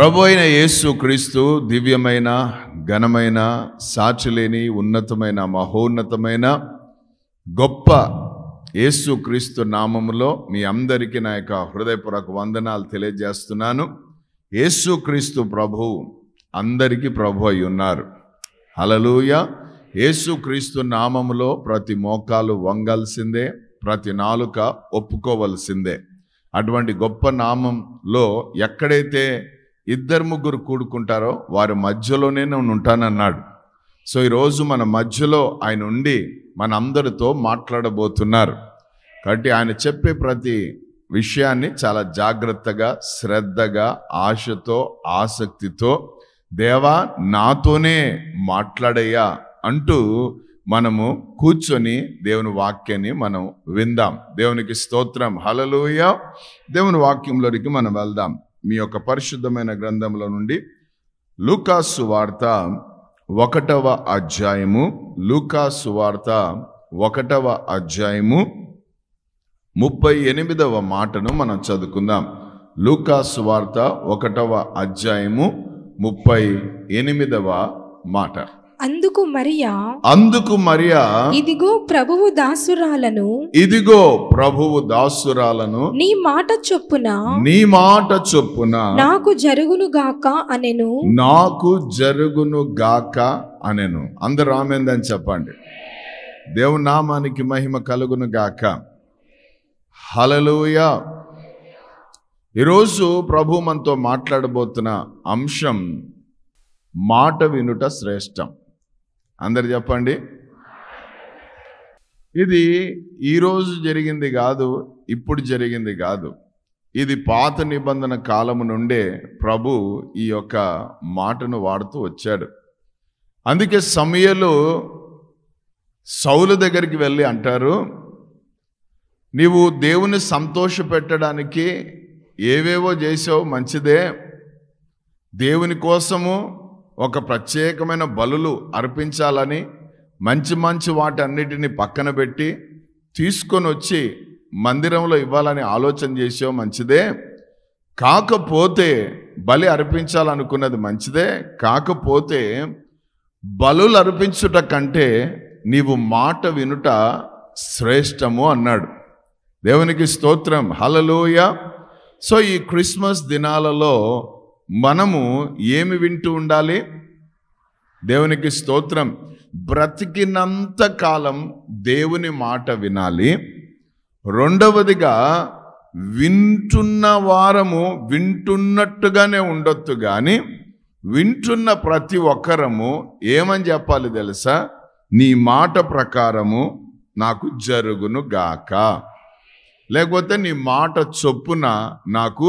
ప్రభు అయిన యేసు క్రీస్తు దివ్యమైన ఘనమైన సాక్షిలేని ఉన్నతమైన మహోన్నతమైన గొప్ప యేసు క్రీస్తు నామములో మీ అందరికీ నా యొక్క హృదయపూర్వక వందనాలు తెలియజేస్తున్నాను. యేసు క్రీస్తు ప్రభు అందరికీ ప్రభు అయి ఉన్నారు. హల్లెలూయా. యేసు క్రీస్తు నామములో ప్రతి మోకాలు వంగాల్సిందే, ప్రతి నాలుక ఒప్పుకోవలసిందే. అటువంటి గొప్ప నామంలో ఎక్కడైతే ఇద్దరు ముగ్గురు కూడుకుంటారో వారి మధ్యలోనే నేను ఉంటానన్నాడు. సో ఈరోజు మన మధ్యలో ఆయన ఉండి మన అందరితో మాట్లాడబోతున్నారు. కాబట్టి ఆయన చెప్పే ప్రతి విషయాన్ని చాలా జాగ్రత్తగా, శ్రద్ధగా, ఆశతో, ఆసక్తితో దేవా నాతోనే మాట్లాడయ్యా అంటూ మనము కూర్చొని దేవుని వాక్యాన్ని మనం విందాం. దేవునికి స్తోత్రం. హల్లెలూయా. దేవుని వాక్యంలోనికి మనం వెళ్దాం. మీ యొక్క పరిశుద్ధమైన గ్రంథంలో నుండి లూకా సువార్త 1వ అధ్యాయము, లూకా సువార్త 1వ అధ్యాయము 38వ మాటను మనం చదువుకుందాం. లూకా సువార్త 1వ అధ్యాయము 38వ మాట. అందుకు మరియా ఇదిగో ప్రభువు దాసురాలను నీ మాట చొప్పున నాకు జరుగును గాక అనెను. అందరూ ఆమేన్ చెప్పండి. దేవుని నామానికి మహిమ కలుగును గాక. హల్లెలూయా. ఈరోజు ప్రభు మనతో మాట్లాడబోతున్న అంశం మాట వినుట శ్రేష్టం. అందరు చెప్పండి. ఇది ఈరోజు జరిగింది కాదు, ఇప్పుడు జరిగింది కాదు. ఇది పాత నిబంధన కాలము నుండే ప్రభు ఈ యొక్క మాటను వాడుతూ వచ్చాడు. అందుకే సమూయేలు సౌలు దగ్గరికి వెళ్ళి అంటారు, నీవు దేవుని సంతోషపెట్టడానికి ఏవేవో చేసావు మంచిదే, దేవుని కోసము ఒక ప్రత్యేకమైన బలులు అర్పించాలని మంచి మంచి వాటన్నిటిని పక్కన పెట్టి తీసుకొని వచ్చి మందిరంలో ఇవ్వాలని ఆలోచన చేసావు మంచిదే, కాకపోతే బలి అర్పించాలనుకున్నది మంచిదే, కాకపోతే బలులు అర్పించుట కంటే నీవు మాట వినుట శ్రేష్టము అన్నాడు. దేవునికి స్తోత్రం. హల్లెలూయా. సో ఈ క్రిస్మస్ దినాలలో మనము ఏమి వింటూ ఉండాలి? దేవునికి స్తోత్రం. బ్రతికినంత కాలం దేవుని మాట వినాలి. రెండవదిగా వింటున్న వారము వింటున్నట్టుగానే ఉండొచ్చు, కానీ వింటున్న ప్రతి ఒక్కరము ఏమని చెప్పాలి తెలుసా? నీ మాట ప్రకారము నాకు జరుగును గాక, లేకపోతే నీ మాట చొప్పున నాకు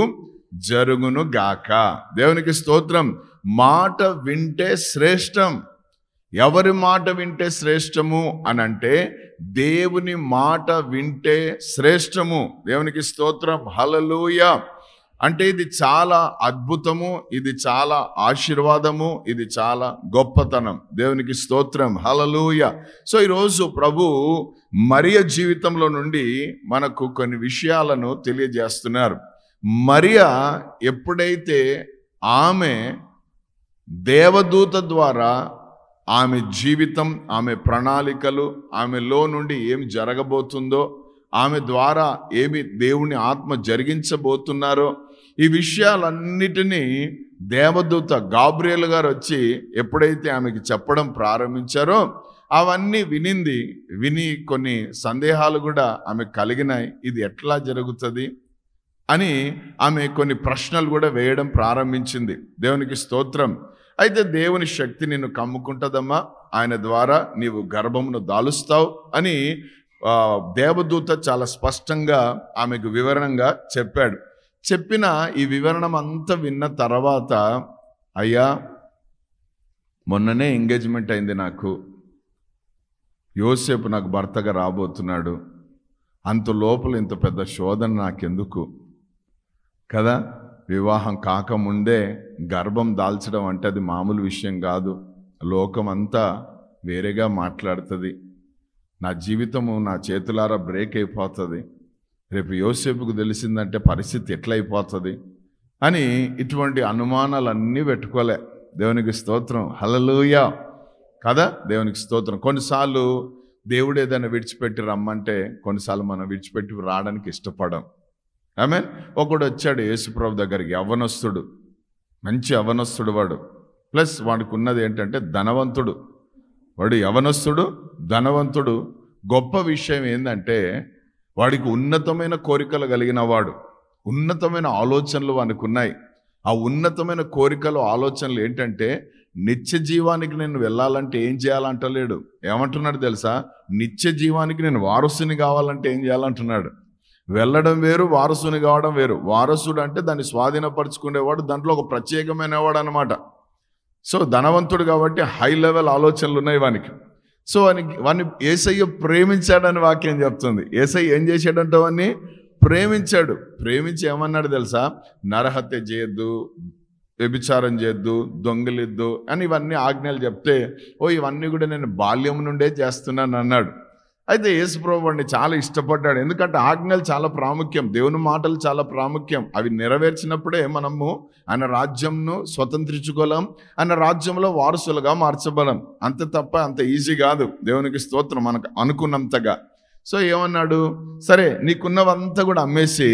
జరుగును గాక. దేవునికి స్తోత్రం. మాట వింటే శ్రేష్టం. ఎవరి మాట వింటే శ్రేష్టము అని అంటే దేవుని మాట వింటే శ్రేష్టము. దేవునికి స్తోత్రం. హల్లెలూయా. అంటే ఇది చాలా అద్భుతము, ఇది చాలా ఆశీర్వాదము, ఇది చాలా గొప్పతనం. దేవునికి స్తోత్రం. హల్లెలూయా. సో ఈరోజు ప్రభు మరియ జీవితంలో నుండి మనకు కొన్ని విషయాలను తెలియజేస్తున్నారు. మరియ ఎప్పుడైతే ఆమె దేవదూత ద్వారా ఆమె జీవితం, ఆమె ప్రణాళికలు, ఆమెలో నుండి ఏమి జరగబోతుందో, ఆమె ద్వారా ఏమి దేవుని ఆత్మ జరిగించబోతున్నారో, ఈ విషయాలన్నిటినీ దేవదూత గాబ్రియేల్ గారు వచ్చి ఎప్పుడైతే ఆమెకి చెప్పడం ప్రారంభించారో అవన్నీ విని కొన్ని సందేహాలు కూడా ఆమె కలిగినాయి. ఇది ఎట్లా జరుగుతుంది అని ఆమె కొన్ని ప్రశ్నలు కూడా వేయడం ప్రారంభించింది. దేవునికి స్తోత్రం. అయితే దేవుని శక్తి నిన్ను కమ్ముకుంటుందమ్మా, ఆయన ద్వారా నీవు గర్భమును దాలుస్తావు అని దేవదూత చాలా స్పష్టంగా ఆమెకు వివరణంగా చెప్పాడు. చెప్పిన ఈ వివరణం అంతా విన్న తర్వాత, అయ్యా మొన్ననే ఎంగేజ్మెంట్ అయింది నాకు, యోసేపు నాకు భర్తగా రాబోతున్నాడు, అంత లోపల ఇంత పెద్ద శోధన నాకెందుకు కదా? వివాహం కాకముందే గర్భం దాల్చడం అంటే అది మామూలు విషయం కాదు. లోకం అంతా వేరేగా మాట్లాడుతుంది. నా జీవితము నా చేతులారా బ్రేక్ అయిపోతుంది. రేపు యోసేపుకు తెలిసిందంటే పరిస్థితి ఎట్లయిపోతుంది? అని ఇటువంటి అనుమానాలన్నీ పెట్టుకోలే. దేవునికి స్తోత్రం, హల్లెలూయా కదా, దేవునికి స్తోత్రం. కొన్నిసార్లు దేవుడు ఏదైనా విడిచిపెట్టి రమ్మంటే కొన్నిసార్లు మనం విడిచిపెట్టి రావడానికి ఇష్టపడం. ఆమేన్. ఒకడు వచ్చాడు యేసుప్రభు దగ్గరికి, యవ్వనస్తుడు, మంచి యవ్వనస్తుడు వాడు. ప్లస్ వాడికి ఉన్నది ఏంటంటే ధనవంతుడు. వాడు యవ్వనస్తుడు, ధనవంతుడు. గొప్ప విషయం ఏంటంటే వాడికి ఉన్నతమైన కోరికలు కలిగిన వాడు, ఉన్నతమైన ఆలోచనలు వానికి ఉన్నాయి. ఆ ఉన్నతమైన కోరికలు, ఆలోచనలు ఏంటంటే నిత్య జీవానికి నేను వెళ్ళాలంటే ఏం చేయాలంటలేడు. ఏమంటున్నాడు తెలుసా? నిత్య జీవానికి నేను వారసుని కావాలంటే ఏం చేయాలంటున్నాడు. వెళ్ళడం వేరు, వారసుని కావడం వేరు. వారసుడు అంటే దాన్ని స్వాధీనపరుచుకునేవాడు, దాంట్లో ఒక ప్రత్యేకమైన వాడు అనమాట. సో ధనవంతుడు కాబట్టి హై లెవెల్ ఆలోచనలు ఉన్నాయి వానికి. సో వాడిని యేసయ్య ప్రేమించాడని వాక్యం చెప్తుంది. యేసయ్య ఏం చేశాడంటే వాడిని ప్రేమించాడు. ప్రేమించి ఏమన్నాడు తెలుసా? నరహత్య చేయొద్దు, వ్యభిచారం చేయొద్దు, దొంగలిద్దు అని ఇవన్నీ ఆజ్ఞలు చెప్తే, ఇవన్నీ కూడా నేను బాల్యం నుండే చేస్తున్నాను అన్నాడు. అయితే యేసుప్రభు వాడిని చాలా ఇష్టపడ్డాడు. ఎందుకంటే ఆజ్ఞలు చాలా ప్రాముఖ్యం, దేవుని మాటలు చాలా ప్రాముఖ్యం. అవి నెరవేర్చినప్పుడే మనము ఆయన రాజ్యంను స్వతంత్రించుకోలేం, ఆయన రాజ్యంలో వారసులుగా మార్చబలం. అంత తప్ప అంత ఈజీ కాదు. దేవునికి స్తోత్రం, మనకు అనుకున్నంతగా. సో ఏమన్నాడు? సరే నీకున్నవంతా కూడా అమ్మేసి,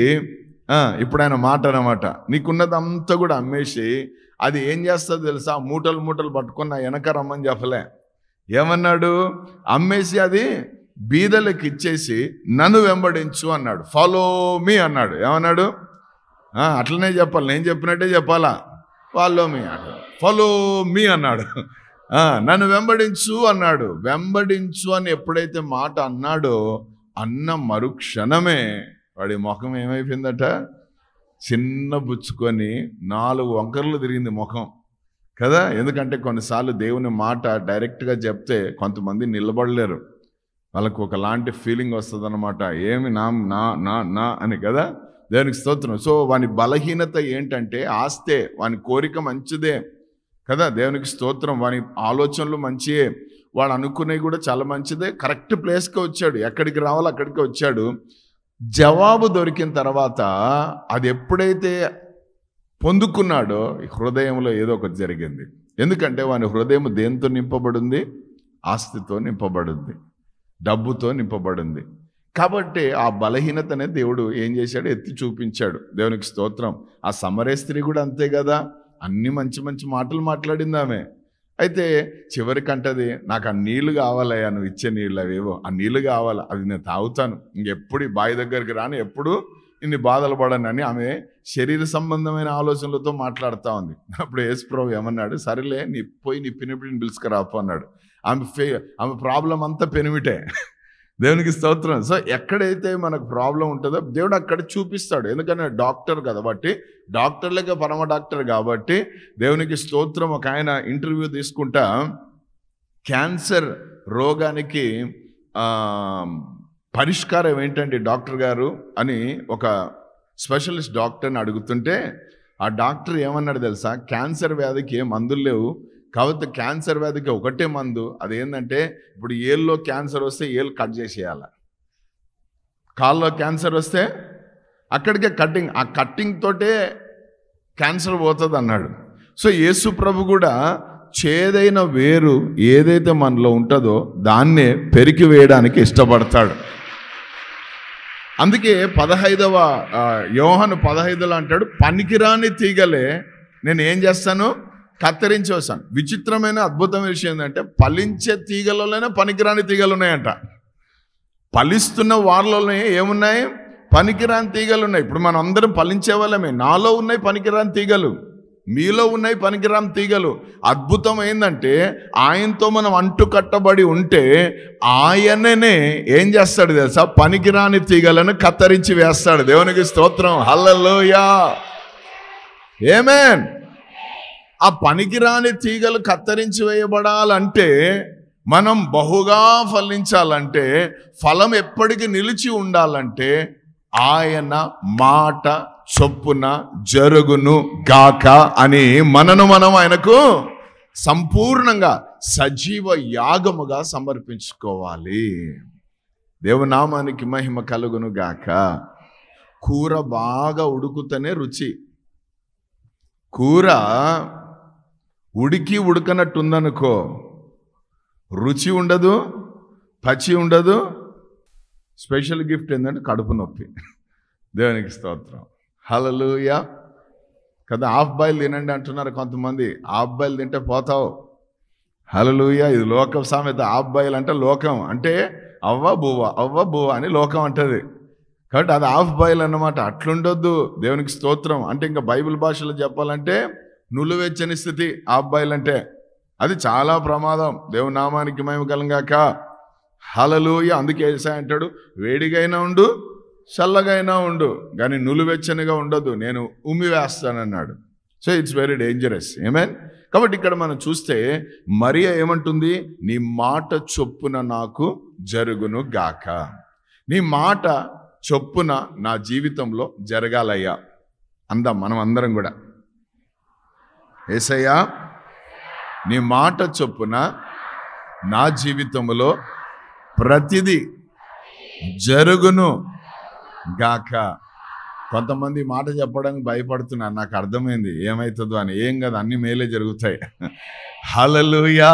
ఇప్పుడు ఆయన మాట అనమాట, నీకున్నదంతా కూడా అమ్మేసి అది ఏం చేస్తుందో తెలుసా? మూటలు మూటలు పట్టుకున్న వెనక రమ్మని చెప్పలే. ఏమన్నాడు? అమ్మేసి అది బీదలకు ఇచ్చేసి నన్ను వెంబడించు అన్నాడు. ఫాలో మీ అన్నాడు. ఏమన్నాడు? అట్లనే చెప్పాలి, నేను చెప్పినట్టే చెప్పాలా? ఫాలో మీ అన్నాడు, ఫాలో మీ అన్నాడు. నన్ను వెంబడించు అన్నాడు. వెంబడించు అని ఎప్పుడైతే మాట అన్నాడో, అన్న మరుక్షణమే వాడి ముఖం ఏమైపోయిందట? చిన్న బుచ్చుకొని 4 వంకర్లు తిరిగింది ముఖం కదా. ఎందుకంటే కొన్నిసార్లు దేవుని మాట డైరెక్ట్గా చెప్తే కొంతమంది నిలబడలేరు, వాళ్ళకు ఒకలాంటి ఫీలింగ్ వస్తుంది అనమాట. ఏమి నా నా నా నా అని కదా. దేవునికి స్తోత్రం. సో వాని బలహీనత ఏంటంటే ఆస్తే, వాని కోరిక మంచిదే కదా. దేవునికి స్తోత్రం. వాని ఆలోచనలు మంచియే, వాడు అనుకునేవి కూడా చాలా మంచిదే. కరెక్ట్ ప్లేస్కి వచ్చాడు, ఎక్కడికి రావాలో అక్కడికి వచ్చాడు. జవాబు దొరికిన తర్వాత అది ఎప్పుడైతే పొందుకున్నాడో హృదయంలో ఏదో ఒకటి జరిగింది. ఎందుకంటే వాని హృదయం దేంతో నింపబడింది? ఆస్తితో నింపబడింది, డబ్బుతో నింపబడింది. కాబట్టి ఆ బలహీనతనే దేవుడు ఏం చేశాడు? ఎత్తి చూపించాడు. దేవునికి స్తోత్రం. ఆ సమరయ స్త్రీ కూడా అంతే కదా, అన్ని మంచి మంచి మాటలు మాట్లాడింది ఆమె. అయితే చివరికంటది, నాకు ఆ నీళ్లు కావాలయ్యా, నువ్వు ఇచ్చే నీళ్ళు అవేవో, ఆ నీళ్లు కావాలి, అవి నేను తాగుతాను, ఇంకెప్పుడు బావి దగ్గరికి రాను, ఎప్పుడు ఇన్ని బాధలు పడను అని ఆమె శరీర సంబంధమైన ఆలోచనలతో మాట్లాడుతూ ఉంది. అప్పుడు యేసుప్రభు ఏమన్నాడు? సరేలే, నీ పోయి నీ పెనిమిటిని పిలుచుకురాపు అన్నాడు. ఆమె ప్రాబ్లం అంతా పెనిమిటే. దేవునికి స్తోత్రం. సో ఎక్కడైతే మనకు ప్రాబ్లం ఉంటుందో దేవుడు అక్కడ చూపిస్తాడు. ఎందుకంటే డాక్టర్ కాబట్టి, డాక్టర్లకే పరమ డాక్టర్ కాబట్టి దేవునికి స్తోత్రం. ఒక ఆయన ఇంటర్వ్యూ తీసుకుంటా క్యాన్సర్ రోగానికి పరిష్కారం ఏంటండి డాక్టర్ గారు అని ఒక స్పెషలిస్ట్ డాక్టర్ని అడుగుతుంటే, ఆ డాక్టర్ ఏమన్నాడు తెలుసా? క్యాన్సర్ వ్యాధికి ఏ మందులు లేవు, కాబట్టి క్యాన్సర్ వ్యాధికి ఒకటే మందు, అదేంటంటే ఇప్పుడు ఏళ్ళలో క్యాన్సర్ వస్తే ఏళ్ళు కట్ చేసేయాలి, కాళ్ళలో క్యాన్సర్ వస్తే అక్కడికే కట్టింగ్, ఆ కట్టింగ్ తోటే క్యాన్సర్ పోతుంది అన్నాడు. సో యేసు ప్రభు కూడా చేదైన వేరు ఏదైతే మనలో ఉంటుందో దాన్నే పెరికి వేయడానికి ఇష్టపడతాడు. అందుకే 15వ యోహాను 15లో అంటాడు, పనికిరాని తీగలే నేను ఏం చేస్తాను? కత్తిరించి వస్తాను. విచిత్రమైన అద్భుతమైన విషయం ఏంటంటే ఫలించే తీగలలోనే పనికిరాని తీగలు ఉన్నాయంట. ఫలిస్తున్న వారిలోనే ఏమున్నాయి? పనికిరాని తీగలు ఉన్నాయి. ఇప్పుడు మనం అందరం ఫలించే వాళ్ళమే. నాలో ఉన్నాయి పనికిరాని తీగలు, మీలో ఉన్నాయి పనికిరాని తీగలు. అద్భుతం ఏంటంటే ఆయనతో మనం అంటు కట్టబడి ఉంటే ఆయననే ఏం చేస్తాడు తెలుసా? పనికిరాని తీగలను కత్తిరించి వేస్తాడు. దేవునికి స్తోత్రం, హల్లెలూయా, ఆమేన్. ఆ పనికిరాని తీగలు కత్తిరించి వేయబడాలంటే, మనం బహుగా ఫలించాలంటే, ఫలం ఎప్పటికీ నిలిచి ఉండాలంటే ఆయన మాట చొప్పున జరుగును గాక అని మనం ఆయనకు సంపూర్ణంగా సజీవ యాగముగా సమర్పించుకోవాలి. దేవునామానికి మహిమ కలుగును గాక. కూర బాగా ఉడుకుతనే రుచి. కూర ఉడికి ఉడకనట్టుందనుకో, రుచి ఉండదు, పచ్చి ఉండదు. స్పెషల్ గిఫ్ట్ ఏంటంటే కడుపు నొప్పి. దేవునికి స్తోత్రం, హల్లెలూయా. కదా, హాఫ్ బాయిల్ తినండి అంటున్నారు కొంతమంది. హాఫ్ బాయిల్ తింటే పోతావు. హల్లెలూయా. ఇది లోక సామెత. హాఫ్ బాయిల్ అంటే లోకం, అంటే అవ్వ బువ్వ అని లోకం అంటది. కాబట్టి అది హాఫ్ బాయిల్ అన్నమాట. అట్లుండొద్దు. దేవునికి స్తోత్రం. అంటే ఇంకా బైబిల్ భాషలో చెప్పాలంటే నులువెచ్చని స్థితి హాఫ్ బాయిల్ అంటే. అది చాలా ప్రమాదం. దేవుని నామానికి మహిమ కలుగాక. హల్లెలూయా. అందుకే యేసయ్య అంటాడు, వేడిగైనా ఉండు, చల్లగైనా ఉండు, కానీ నులువెచ్చనిగా ఉండొద్దు, నేను ఉమ్మి వేస్తానన్నాడు. So it's very dangerous. ఆమేన్. కాబట్టి ఇక్కడ మనం చూస్తే మరియ ఏమంటుంది? నీ మాట చొప్పున నాకు జరుగును గాక. నీ మాట చొప్పున నా జీవితంలో జరగాలయ్యా అందాం మనం అందరం కూడా. యేసయ్యా, నీ మాట చొప్పున నా జీవితంలో ప్రతిదీ జరుగును గాక. కొంతమంది మాట చెప్పడానికి భయపడుతున్నారు. నాకు అర్థమైంది ఏమవుతుందో అని. ఏం కదా, అన్ని మేలే జరుగుతాయి. హల్లెలూయా.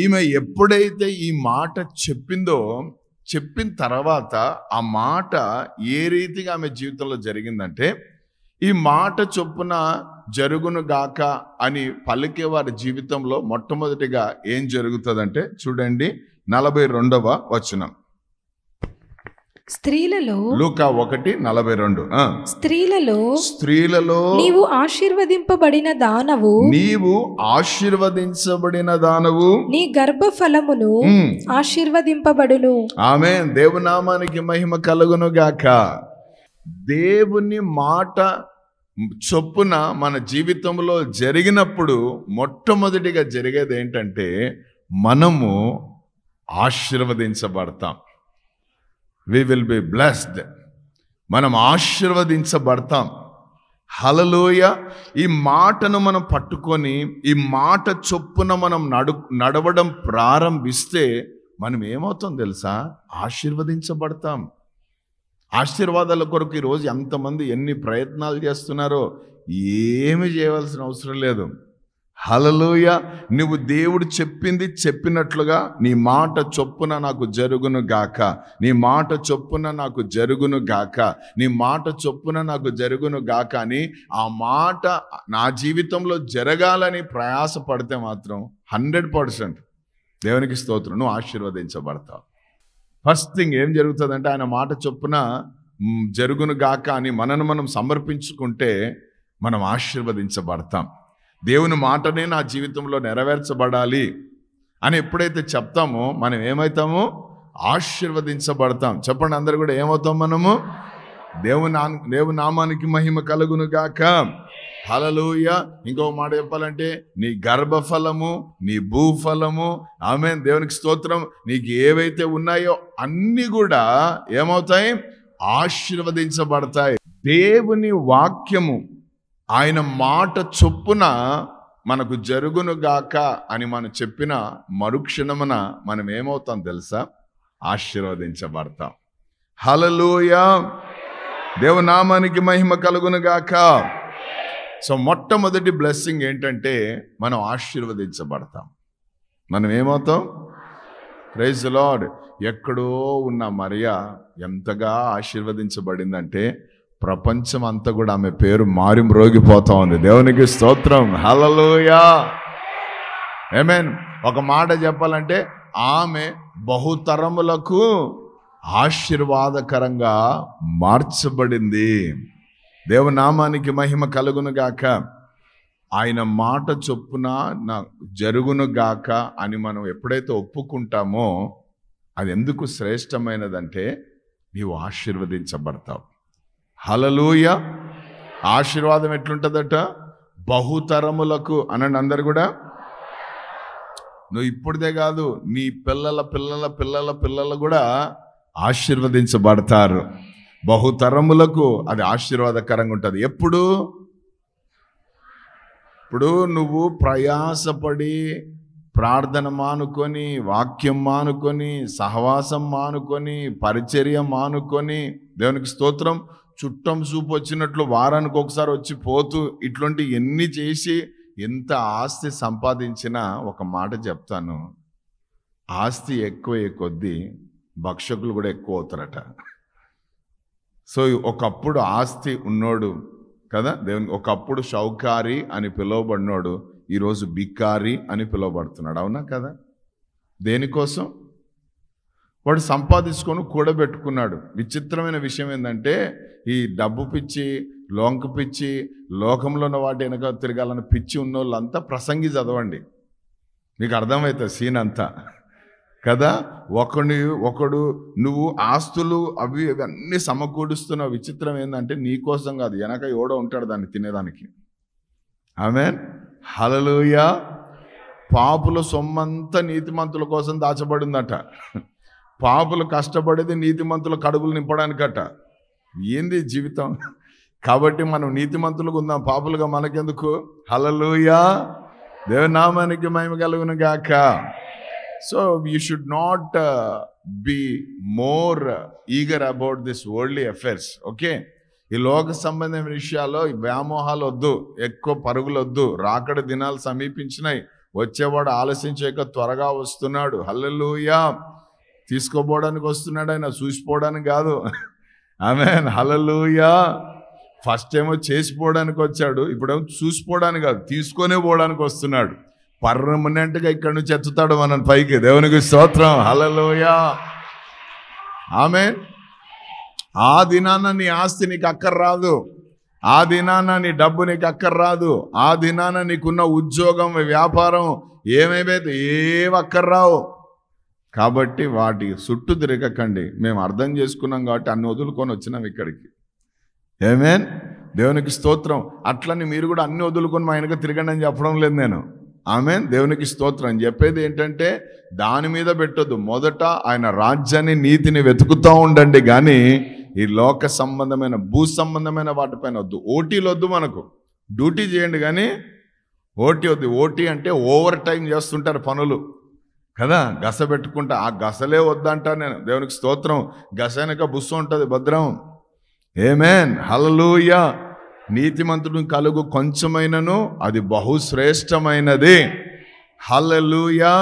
ఈమె ఎప్పుడైతే ఈ మాట చెప్పిందో, చెప్పిన తర్వాత ఆ మాట ఏ రీతిగా ఆమె జీవితంలో జరిగిందంటే, ఈ మాట చొప్పున జరుగును గాక అని పలికే వారి జీవితంలో మొట్టమొదటిగా ఏం జరుగుతుందంటే చూడండి, 42వ వచనం. స్త్రీలలో లూకా 1:42. స్త్రీలలో నీవు ఆశీర్వదింపబడిన దానవు, నీ గర్భఫలమును ఆశీర్వదింపబడును. ఆమేన్. దేవునామానికి మహిమ కలుగును గాక. దేవుని మాట చొప్పున మన జీవితంలో జరిగినప్పుడు మొట్టమొదటిగా జరిగేది ఏంటంటే మనము ఆశీర్వదించబడతాం. We will be blessed. మనం ఆశీర్వదించబడతాం. హల్లెలూయా. ఈ మాటను మనం పట్టుకొని ఈ మాట చొప్పున మనం నడవడం ప్రారంభిస్తే మనం ఏమవుతాం తెలుసా? ఆశీర్వదించబడతాం. ఆశీర్వాదాల కొరకు ఈరోజు ఎంతమంది ఎన్ని ప్రయత్నాలు చేస్తున్నారో ఏమి చేయవలసిన అవసరం లేదు. హల్లెలూయా. నువ్వు దేవుడు చెప్పింది చెప్పినట్లుగా నీ మాట చొప్పున నాకు జరుగును గాక, నీ మాట చొప్పున నాకు జరుగును గాక, నీ మాట చొప్పున నాకు జరుగును గాక అని ఆ మాట నా జీవితంలో జరగాలని ప్రయాసపడితే మాత్రం 100% దేవునికి స్తోత్రం, నువ్వు ఆశీర్వదించబడతావు. ఫస్ట్ థింగ్ ఏం జరుగుతుందంటే ఆయన మాట చొప్పున జరుగును గాక అని మనను మనం సమర్పించుకుంటే మనం ఆశీర్వదించబడతాం. దేవుని మాటనే నా జీవితంలో నెరవేర్చబడాలి అని ఎప్పుడైతే చెప్తామో మనం ఏమవుతామో? ఆశీర్వదించబడతాం. చెప్పండి అందరు కూడా, ఏమవుతాం మనము? దేవుని నామానికి మహిమ కలుగును గాక. హల్లెలూయా. ఇంకో మాట చెప్పాలంటే నీ గర్భఫలము, నీ భూఫలము, ఆమేన్, దేవునికి స్తోత్రం, నీకు ఏవైతే ఉన్నాయో అన్ని కూడా ఏమవుతాయి? ఆశీర్వదించబడతాయి. దేవుని వాక్యము ఆయన మాట చొప్పున మనకు జరుగును గాక అని మనం చెప్పిన మరుక్షణమున మనం ఏమవుతాం తెలుసా? ఆశీర్వదించబడతాం. హల్లెలూయా. దేవుని నామానికి మహిమ కలుగును గాక. సో మొట్టమొదటి బ్లెస్సింగ్ ఏంటంటే మనం ఆశీర్వదించబడతాం. మనం ఏమవుతాం? Praise the lord. ఎక్కడో ఉన్న మరియ ఎంతగా ఆశీర్వదించబడిందంటే ప్రపంచం అంతా కూడా ఆమె పేరు మారి మ్రోగిపోతా ఉంది. దేవునికి స్తోత్రం. హల్లెలూయా. ఆమేన్. ఒక మాట చెప్పాలంటే ఆమె బహుతరములకు ఆశీర్వాదకరంగా మార్చబడింది. దేవుని నామానికి మహిమ కలుగును గాక. ఆయన మాట చొప్పున నా జరుగును గాక అని మనం ఎప్పుడైతే ఒప్పుకుంటామో అది ఎందుకు శ్రేష్టమైనదంటే నీవు ఆశీర్వదించబడతావు. హల్లెలూయా. ఆశీర్వాదం ఎట్లుంటుందట? బహుతరములకు అనండి అందరు కూడా. నువ్వు ఇప్పుడుదే కాదు, నీ పిల్లల పిల్లల పిల్లల పిల్లలు కూడా ఆశీర్వదించబడతారు. బహుతరములకు అది ఆశీర్వాదకరంగా ఉంటుంది. ఎప్పుడు? ఇప్పుడు నువ్వు ప్రయాసపడి ప్రార్థన మానుకొని, వాక్యం మానుకొని, సహవాసం మానుకొని, పరిచర్య మానుకొని, దేవునికి స్తోత్రం, చుట్టం చూపు వచ్చినట్లు వారానికి ఒకసారి వచ్చి పోతూ ఇట్లాంటి ఎన్ని చేసి ఎంత ఆస్తి సంపాదించినా ఒక మాట చెప్తాను, ఆస్తి ఎక్కువ కొద్దీ భక్షకులు కూడా ఎక్కువ అవుతారట. సో ఒకప్పుడు ఆస్తి ఉన్నోడు కదా దేవుని, ఒకప్పుడు షౌకారి అని పిలువబడినోడు ఈరోజు బిక్కారి అని పిలువబడుతున్నాడు. అవునా కదా? దేనికోసం? వాడు సంపాదించుకొని కూడబెట్టుకున్నాడు. విచిత్రమైన విషయం ఏంటంటే ఈ డబ్బు పిచ్చి, లోంక పిచ్చి, లోకంలో ఉన్న వాటి వెనక తిరగాలని పిచ్చి ఉన్న వాళ్ళంతా ప్రసంగి చదవండి, మీకు అర్థమవుతుంది సీన్ అంతా కదా. ఒకడు నువ్వు ఆస్తులు అవి అన్నీ సమకూడుస్తున్న విచిత్రం ఏంటంటే నీకోసం కాదు, వెనక ఎవడో ఉంటాడు దాన్ని తినేదానికి. ఆమేన్, హల్లెలూయా. పాపుల సొమ్మంతా నీతిమంతుల కోసం దాచబడిందట. పాపులు కష్టపడేది నీతిమంతుల కడుపులు నింపడానికట. ఏంది జీవితం? కాబట్టి మనం నీతిమంతులుగా ఉందాం, పాపులుగా మనకెందుకు? హల్లెలూయా, దేవుని నామానికి మహిమ కలుగును గాక. So you should not be more eager about this worldly affairs. Okay, ఈ లోక సంబంధమైన విషయాల్లో ఈ వ్యామోహాలు వద్దు, ఎక్కువ పరుగులు వద్దు. రాకడ దినాలు సమీపించినాయి, వచ్చేవాడు ఆలస్యం చేయక త్వరగా వస్తున్నాడు. హల్లెలూయా. తీసుకోపోవడానికి వస్తున్నాడు ఆయన, చూసిపోవడానికి కాదు. ఆమేన్, హల్లెలూయా. ఫస్ట్ ఏమో చేసిపోవడానికి వచ్చాడు, ఇప్పుడేమో చూసిపోవడానికి కాదు, తీసుకొనే పోవడానికి వస్తున్నాడు. పర్మనెంట్గా ఇక్కడ నుంచి ఎత్తుతాడు మనం పైకి. దేవునికి స్తోత్రం, హల్లెలూయా. ఆమేన్. ఆ దినాన నీ ఆస్తి నీకు అక్కర్రాదు, ఆ దినాన నీ డబ్బు నీకు అక్కర్రాదు, ఆ దినాన నీకున్న ఉద్యోగం, వ్యాపారం ఏమైపోతే ఏవి అక్కర్రావు. కాబట్టి వాటి చుట్టూ తిరగకండి. మేము అర్థం చేసుకున్నాం కాబట్టి అన్ని వదులుకొని వచ్చినాం ఇక్కడికి. ఆమేన్, దేవునికి స్తోత్రం. అట్లని మీరు కూడా అన్ని వదులుకొని మా ఆయనగా తిరగండి అని చెప్పడం లేదు నేను. ఆమేన్, దేవునికి స్తోత్రం. చెప్పేది ఏంటంటే దాని మీద పెట్టొద్దు, మొదట ఆయన రాజ్యాన్ని నీతిని వెతుకుతూ ఉండండి. కానీ ఈ లోక సంబంధమైన భూ సంబంధమైన వాటిపైన వద్దు. ఓటీలు వద్దు, మనకు డ్యూటీ చేయండి కానీ ఓటీ వద్దు. ఓటీ అంటే ఓవర్ టైం చేస్తుంటారు పనులు కదా, గస పెట్టుకుంటా. ఆ గసలే వద్దంటా నేను. దేవునికి స్తోత్రం. గస వెనక బుస్సు ఉంటుంది, భద్రం. ఆమేన్, హల్లెలూయా. నీతిమంతుడు కలుగు కొంచెమైనను అది బహుశ్రేష్టమైనది. హల్లెలూయా.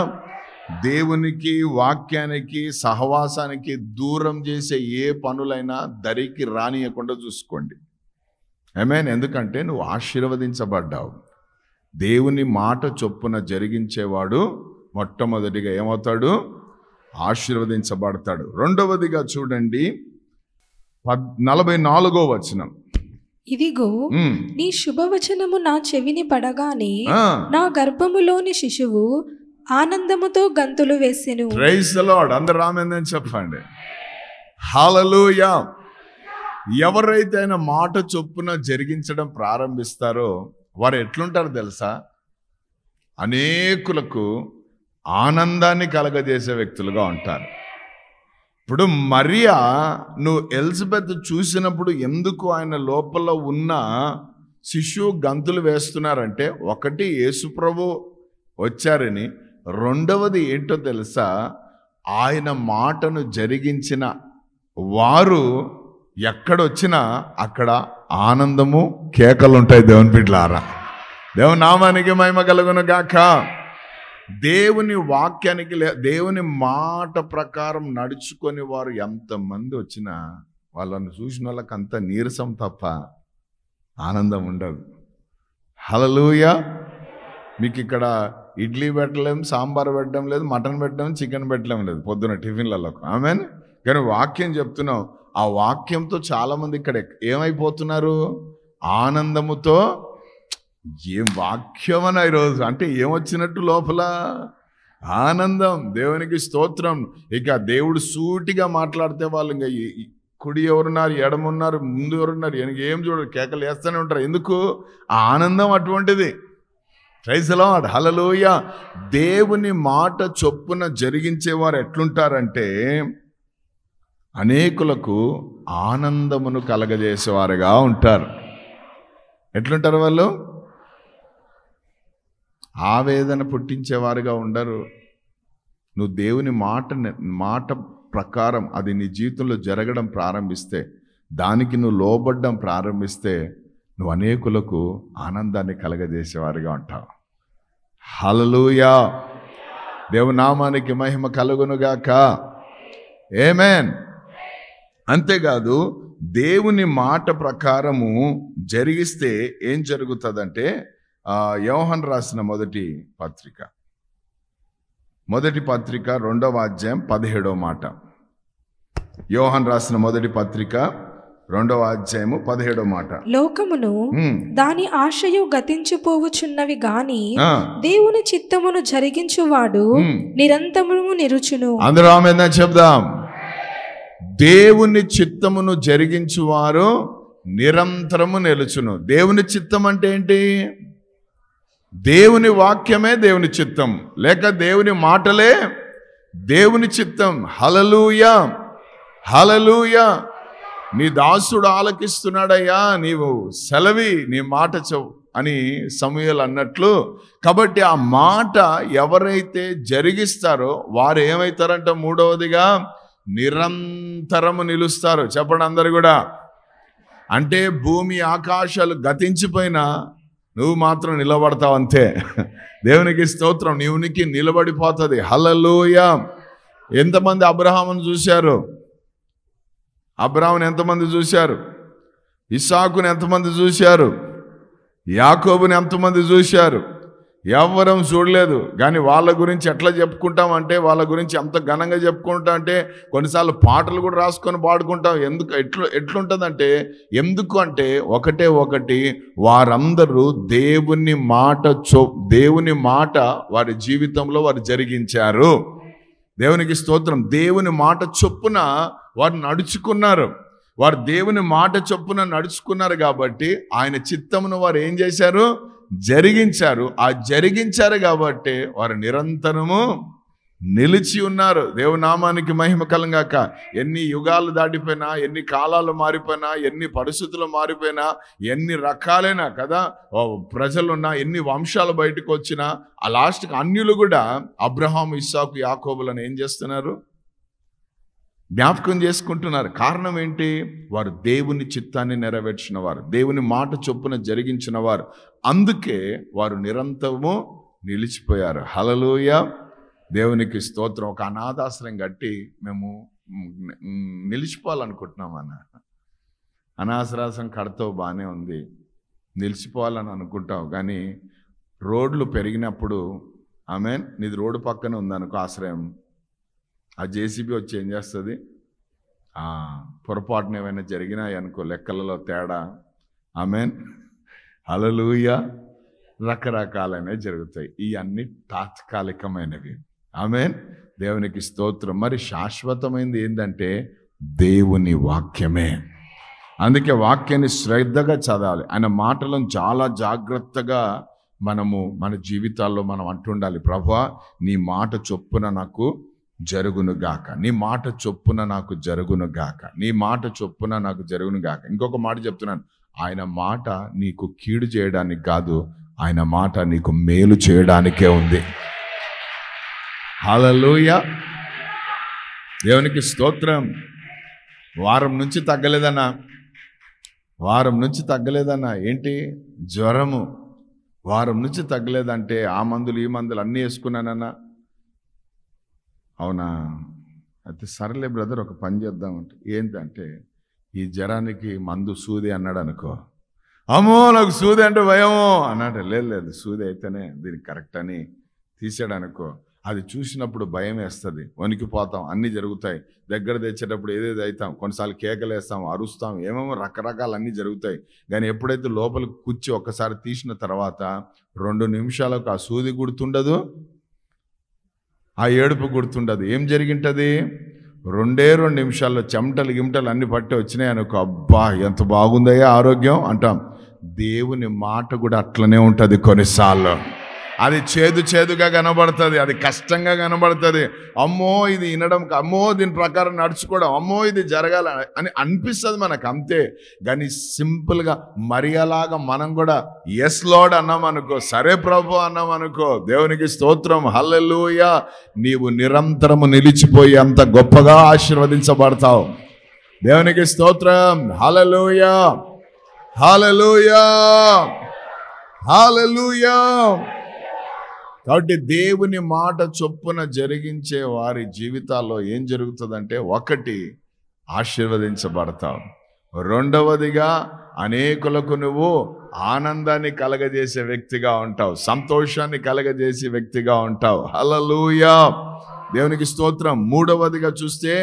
దేవునికి, వాక్యానికి, సహవాసానికి దూరం చేసే ఏ పనులైనా దరికి రానియకుండా చూసుకోండి. ఆమేన్. ఎందుకంటే నువ్వు ఆశీర్వదించబడ్డావు. దేవుని మాట చొప్పున జరిగించేవాడు మొట్టమొదటిగా ఏమవుతాడు? ఆశీర్వదించబడతాడు. రెండవదిగా చూడండి 44వ వచనం. ఇదిగో నీ శుభవచనము నా చెవిని పడగానే నా గర్భములోని శిశువు ఆనందముతో గంతులు వేసెను. Praise the lord. అందరూ ఆమేన్ అని చెప్పండి. హల్లెలూయా. ఎవరైతే ఆయన మాట చొప్పున జరిగించడం ప్రారంభిస్తారో వారు ఎట్లుంటారు తెలుసా? అనేకులకు ఆనందాన్ని కలగజేసే వ్యక్తులుగా ఉంటారు. ఇప్పుడు మరియా, నువ్వు ఎలిజబెత్ చూసినప్పుడు ఎందుకు ఆయన లోపల ఉన్న శిశువు గంతులు వేస్తున్నారంటే, ఒకటి యేసుప్రభు వచ్చారని, రెండవది ఏంటో తెలుసా? ఆయన మాటను జరిగించిన వారు ఎక్కడొచ్చినా అక్కడ ఆనందము, కేకలు ఉంటాయి. దేవుని బిడ్డలారా, దేవుని నామానికి మహిమ కలుగును గాక. దేవుని వాక్యానికి, దేవుని మాట ప్రకారం నడుచుకొని వారు ఎంతమంది వచ్చినా వాళ్ళని చూసిన వాళ్ళకి అంత నీరసం తప్ప ఆనందం ఉండదు. హల్లెలూయా. మీకు ఇక్కడ ఇడ్లీ పెట్టలేం, సాంబార్ పెట్టడం లేదు, మటన్ పెట్టడం, చికెన్ పెట్టడం లేదు పొద్దున టిఫిన్లలో. ఆమేన్. కానీ వాక్యం చెప్తున్నాం, ఆ వాక్యంతో చాలామంది ఇక్కడ ఏమైపోతున్నారు? ఆనందముతో. ఏం వాక్యం అన్న ఈరోజు అంటే ఏమొచ్చినట్టు లోపల ఆనందం. దేవునికి స్తోత్రం. ఇక దేవుడు సూటిగా మాట్లాడితే వాళ్ళు ఇంకా కుడి ఎవరున్నారు, ఎడమున్నారు, ముందు ఎవరున్నారు, ఏం చూడరు, కేకలు వేస్తూనే ఉంటారు. ఎందుకు? ఆ ఆనందం అటువంటిది. ప్రైజ్ ది లార్డ్, హల్లెలూయా. దేవుని మాట చొప్పున జరిగించేవారు ఎట్లుంటారంటే అనేకులకు ఆనందమును కలగజేసేవారుగా ఉంటారు. ఎట్లుంటారు వాళ్ళు? ఆవేదన పుట్టించేవారుగా ఉండరు. నువ్వు దేవుని మాట ప్రకారం అది నీ జీవితంలో జరగడం ప్రారంభిస్తే, దానికి నువ్వు లోబడ్డం ప్రారంభిస్తే నువ్వు అనేకులకు ఆనందాన్ని కలగజేసేవారిగా ఉంటావు. హల్లెలూయా. దేవునామానికి మహిమ కలుగునుగాక. ఆమేన్. అంతేకాదు దేవుని మాట ప్రకారము జరిగిస్తే ఏం జరుగుతుందంటే యోహాను రాసిన మొదటి పత్రిక 2వ అధ్యాయం 17వ మాట. యోహాను రాసిన మొదటి పత్రిక 2వ అధ్యాయము 17వ మాట. లోకమును దాని ఆశయు గతించిపోవచున్నవి గాని దేవుని చిత్తమును జరిగించువాడు నిరంతరము నిలుచును. అందరూ ఆమేన్ చెప్దాం. దేవుని చిత్తమును జరిగించువారు నిరంతరము నిలుచును. దేవుని చిత్తం అంటే ఏంటి? దేవుని వాక్యమే దేవుని చిత్తం, లేక దేవుని మాటలే దేవుని చిత్తం. హల్లెలూయా, హల్లెలూయా. నీ దాసుడు ఆలకిస్తున్నాడయ్యా, నీవు సెలవి, నీ మాట చెవు అని సమూయేలు అన్నట్లు. కాబట్టి ఆ మాట ఎవరైతే జరిగిస్తారో వారు ఏమవుతారంట? మూడవదిగా నిరంతరము నిలుస్తారు. చెప్పండి అందరు కూడా. అంటే భూమి ఆకాశాలు గతించిపోయినా నువ్వు మాత్రం నిలబడతావు అంతే. దేవునికి స్తోత్రం. నీ ఉనికి నిలబడిపోతుంది. హల్లెలూయా. ఎంతమంది అబ్రహామును చూశారు? అబ్రహాముని ఎంతమంది చూశారు? ఇస్సాకుని ఎంతమంది చూశారు? యాకోబుని ఎంతమంది చూశారు? ఎవ్వరం చూడలేదు. కానీ వాళ్ళ గురించి ఎట్లా చెప్పుకుంటామంటే, వాళ్ళ గురించి ఎంత ఘనంగా చెప్పుకుంటాం అంటే కొన్నిసార్లు పాటలు కూడా రాసుకొని పాడుకుంటాం. ఎట్లుంటుందంటే, ఎందుకు అంటే ఒకటి వారందరూ దేవుని మాట వారి జీవితంలో వారు జరిగించారు. దేవునికి స్తోత్రం. దేవుని మాట చొప్పున వారు నడుచుకున్నారు. వారు దేవుని మాట చొప్పున నడుచుకున్నారు కాబట్టి ఆయన చిత్తమును వారు ఏం చేశారు? జరిగించారు. ఆ జరిగించారు కాబట్టి వారు నిరంతరము నిలిచి ఉన్నారు. దేవునామానికి మహిమ కలుగాక. ఎన్ని యుగాలు దాటిపోయినా, ఎన్ని కాలాలు మారిపోయినా, ఎన్ని పరిస్థితులు మారిపోయినా, ఎన్ని రకాలైన కదా ప్రజలున్నా, ఎన్ని వంశాలు బయటకు వచ్చినా, ఆ లాస్ట్కి అన్యులు కూడా అబ్రహాము, ఇస్సాకు, యాకోబులను ఏం చేస్తున్నారు? జ్ఞాపకం చేసుకుంటున్నారు. కారణం ఏంటి? వారు దేవుని చిత్తాన్ని నెరవేర్చిన వారు, దేవుని మాట చొప్పున జరిగించిన వారు. అందుకే వారు నిరంతరము నిలిచిపోయారు. హల్లెలూయా. దేవునికి స్తోత్రం. ఒక అనాథాశ్రయం కట్టి మేము నిలిచిపోవాలనుకుంటున్నాం అన్న. అనాథాశ్రయం కడతావు, బాగానే ఉంది, నిలిచిపోవాలని అనుకుంటావు. కానీ రోడ్లు పెరిగినప్పుడు ఆమేన్, నీది రోడ్డు పక్కన ఉందనుకో ఆశ్రయం, ఆ జేసీబీ వచ్చి ఏం చేస్తుంది? పొరపాటున ఏమైనా జరిగినాయి అనుకో, లెక్కలలో తేడా, ఆమేన్, హల్లెలూయా, రకరకాలైనవి జరుగుతాయి. ఇవన్నీ తాత్కాలికమైనవి. ఆమేన్. దేవునికి స్తోత్రం. మరి శాశ్వతమైనది ఏంటంటే దేవుని వాక్యమే. అందుకే వాక్యాన్ని శ్రద్ధగా చదవాలి. ఆయన మాటలను చాలా జాగ్రత్తగా మనము మన జీవితాల్లో మనం అంటుండాలి. ప్రభువా, నీ మాట చొప్పున నాకు జరుగునుగాక, నీ మాట చొప్పున నాకు జరుగునుగాక, నీ మాట చొప్పున నాకు జరుగునుగాక. ఇంకొక మాట చెప్తున్నాను, ఆయన మాట నీకు కీడు చేయడానికి కాదు, ఆయన మాట నీకు మేలు చేయడానికే ఉంది. హల్లెలూయా. దేవునికి స్తోత్రం. వారం నుంచి తగ్గలేదన్నా. ఏంటి? జ్వరము. వారం నుంచి తగ్గలేదంటే ఆ మందులు ఈ మందులు అన్నీ వేసుకున్నానన్నా. అవునా? అయితే సరేలే బ్రదర్, ఒక పని చేద్దామంటే ఏంటంటే, ఈ జ్వరానికి మందు సూది అన్నాడు అనుకో, అమ్మో నాకు సూది అంటే భయమో అన్నాడు. లేదు, సూది అయితేనే దీనికి కరెక్ట్ అని తీసాడు అనుకో, అది చూసినప్పుడు భయం వేస్తుంది, వణికిపోతాం, అన్నీ జరుగుతాయి. దగ్గర తెచ్చేటప్పుడు ఏదేది అవుతాం, కొన్నిసార్లు కేకలేస్తాం, అరుస్తాం, ఏమేమో రకరకాలు అన్నీ జరుగుతాయి. కానీ ఎప్పుడైతే లోపలికి కూర్చి ఒక్కసారి తీసిన తర్వాత 2 నిమిషాలకు ఆ సూది గుర్తుండదు, ఆ ఏడుపు గుర్తుండదు. ఏం జరిగింటది? 2 నిమిషాల్లో చెమటలు అన్ని పట్టి వచ్చినాయి అనుకో, అబ్బా ఎంత బాగుందయ్యా ఆరోగ్యం అంటాం. దేవుని మాట కూడా అట్లనే ఉంటుంది. కొన్నిసార్లు అది చేదుగా కనబడుతుంది, అది కష్టంగా కనబడుతుంది. అమ్మో ఇది వినడం, అమ్మో దీని ప్రకారం నడుచుకోవడం, అమ్మో ఇది జరగాల అని అనిపిస్తుంది మనకు, అంతే. కానీ సింపుల్గా మరియలాగా మనం కూడా ఎస్ లార్డ్ అన్నాం అనుకో, సరే ప్రభు అన్నాం అనుకో, దేవునికి స్తోత్రం, హల్లెలూయా, నీవు నిరంతరము నిలిచిపోయి అంత గొప్పగా ఆశీర్వదించబడతావు. దేవునికి స్తోత్రం. హల్లెలూయా, హల్లెలూయా, హల్లెలూయా. కాబట్టి దేవుని మాట చొప్పున జరిగించే వారి జీవితాల్లో ఏం జరుగుతుందంటే, ఒకటి ఆశీర్వదించబడతావు, రెండవదిగా అనేకులకు నువ్వు ఆనందాన్ని కలగజేసే వ్యక్తిగా ఉంటావు, సంతోషాన్ని కలగజేసే వ్యక్తిగా ఉంటావు. హల్లెలూయా, దేవునికి స్తోత్రం. మూడవదిగా చూస్తే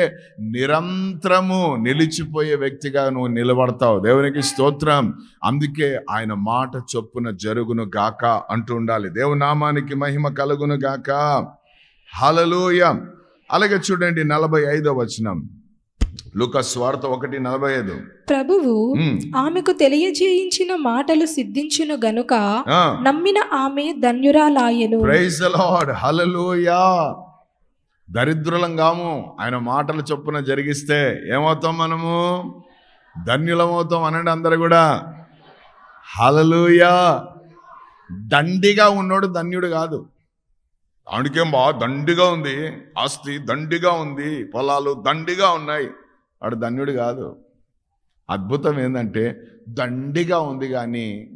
నిరంతరము నిలిచిపోయే వ్యక్తిగా నువ్వు నిలబడతావు. దేవునికి స్తోత్రం. అందుకే ఆయన మాట చొప్పున జరుగును గాక అంటూ ఉండాలి. దేవుని నామానికి మహిమ కలుగును గాక. హల్లెలూయా. అలాగే చూడండి 45వ వచనం, లూకా సువార్త 1:45. ప్రభువు ఆమెకు తెలియజేయించిన మాటలు సిద్ధించును గనుక నమ్మిన ఆమె ధన్యురాలాయెను. Praise the lord. హల్లెలూయా. దరిద్రులంగాము ఆయన మాటలు చొప్పున జరిగిస్తే ఏమవుతాం? మనము ధన్యులమవుతాం. అనండి అందరు కూడా. హల్లెలూయా. దండిగా ఉన్నోడు ధన్యుడు కాదు. ఆడికేం బాగా దండిగా ఉంది, ఆస్తి దండిగా ఉంది, పొలాలు దండిగా ఉన్నాయి, వాడు ధన్యుడు కాదు. అద్భుతం ఏంటంటే దండిగా ఉంది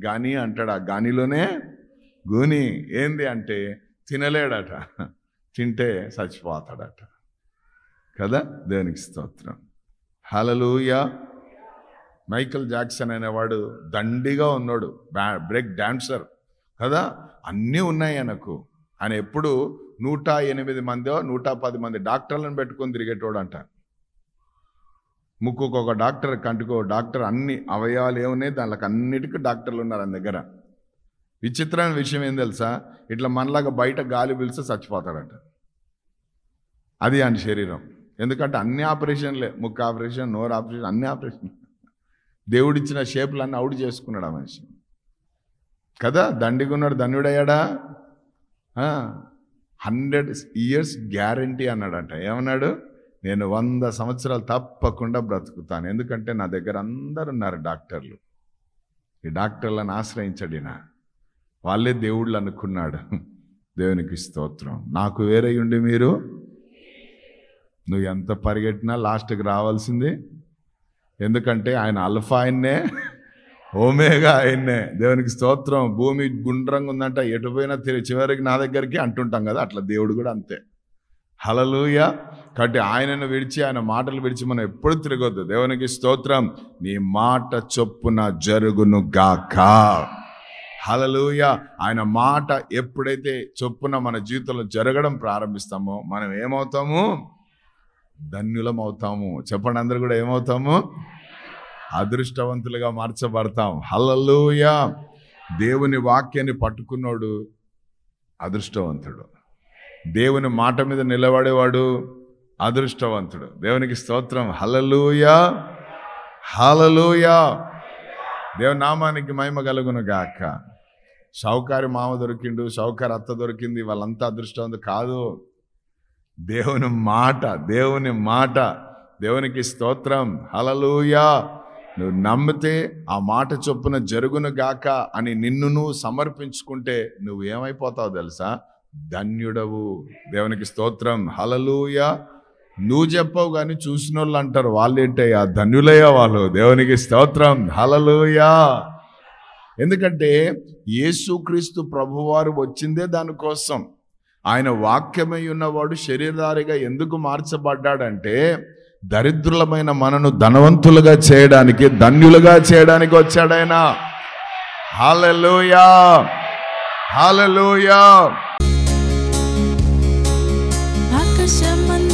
గాని అంటాడు. ఆ గానిలోనే గూని ఏంది అంటే తినలేడట, తింటే చచ్చిపోతాడట కదా. దేవునికి స్తోత్రం. హల్లెలూయా. మైకల్ జాక్సన్ అనేవాడు దండిగా ఉన్నాడు, బ్రేక్ డాన్సర్ కదా, అన్నీ ఉన్నాయి ఆయనకు. ఆయన ఎప్పుడు 108 మందో 110 మంది డాక్టర్లను పెట్టుకొని తిరిగేటోడు అంట. ముక్కుకు ఒక డాక్టర్, కంటికో డాక్టర్, అన్ని అవయవాలు ఏమున్నాయి దానికి అన్నిటికీ డాక్టర్లు ఉన్నారు ఆయన దగ్గర. విచిత్రమైన విషయం ఏం తెలుసా, ఇట్లా మనలాగా బయట గాలి పిలిస్తే చచ్చిపోతాడట. అది ఆయన శరీరం. ఎందుకంటే అన్ని ఆపరేషన్లే, ముక్కు ఆపరేషన్, నోరు ఆపరేషన్, అన్ని ఆపరేషన్. దేవుడిచ్చిన షేపులన్నీ అవుట్ చేసుకున్నాడు ఆ మనిషి కదా. దండిగున్నాడు, ధన్యుడయ్యాడా. 100 years గ్యారంటీ అన్నాడంట. ఏమన్నాడు? నేను 100 సంవత్సరాలు తప్పకుండా బ్రతుకుతాను, ఎందుకంటే నా దగ్గర అందరు ఉన్నారు డాక్టర్లు. ఈ డాక్టర్లను ఆశ్రయించాడు ఈయన. వాళ్ళే దేవుళ్ళు అనుకున్నాడు. దేవునికి స్తోత్రం. నాకు వేరే ఉండి మీరు, నువ్వు ఎంత పరిగెట్టినా లాస్ట్కి రావాల్సింది. ఎందుకంటే ఆయన అల్ఫా ఆయన్నే, ఓమేగా ఆయన్నే. దేవునికి స్తోత్రం. భూమి గుండ్రంగా ఉందంట, ఎటు పోయినా చివరికి నా దగ్గరికి అంటుంటాం కదా, అట్లా దేవుడు కూడా అంతే. హల్లెలూయా. కాబట్టి ఆయనను విడిచి, ఆయన మాటలు విడిచి మనం ఎప్పుడు తిరగొద్దు. దేవునికి స్తోత్రం. నీ మాట చొప్పున జరుగును గాక. హల్లెలూయా. ఆయన మాట ఎప్పుడైతే చొప్పున మన జీవితంలో జరగడం ప్రారంభిస్తామో మనం ఏమవుతాము? ధన్యులం అవుతాము. చెప్పండి అందరూ కూడా, ఏమవుతాము? అదృష్టవంతులుగా మార్చబడతాం. హల్లెలూయా. దేవుని వాక్యాన్ని పట్టుకున్నాడు అదృష్టవంతుడు. దేవుని మాట మీద నిలబడేవాడు అదృష్టవంతుడు. దేవునికి స్తోత్రం. హల్లెలూయా, హల్లెలూయా. దేవుని నామానికి మహిమ కలుగును గాక. షౌకారి మామ దొరికిండు, షౌకారి అత్త దొరికింది, వాళ్ళంతా అదృష్టవంతులు కాదు. దేవుని మాట, దేవుని మాట. దేవునికి స్తోత్రం. హల్లెలూయా. నువ్వు నమ్మితే ఆ మాట చొప్పున జరుగును గాక అని నిన్ను నువ్వు సమర్పించుకుంటే నువ్వు ఏమైపోతావు తెలుసా? ధన్యుడవు. దేవునికి స్తోత్రం. హల్లెలూయా. నువ్వు చెప్పవు కానీ చూసిన వాళ్ళు అంటారు, వాళ్ళేంటే ఆ ధన్యులయ్యా వాళ్ళు. దేవునికి స్తోత్రం. హల్లెలూయా. ఎందుకంటే యేసుక్రీస్తు ప్రభువారు వచ్చిందే దానికోసం. ఆయన వాక్యమై ఉన్నవాడు శరీరధారిగా ఎందుకు మార్చబడ్డాడంటే, దరిద్రులమైన మనను ధనవంతులుగా చేయడానికి, ధన్యులుగా చేయడానికి వచ్చాడాయన. హల్లెలూయా, హల్లెలూయా. ఆకాశమందు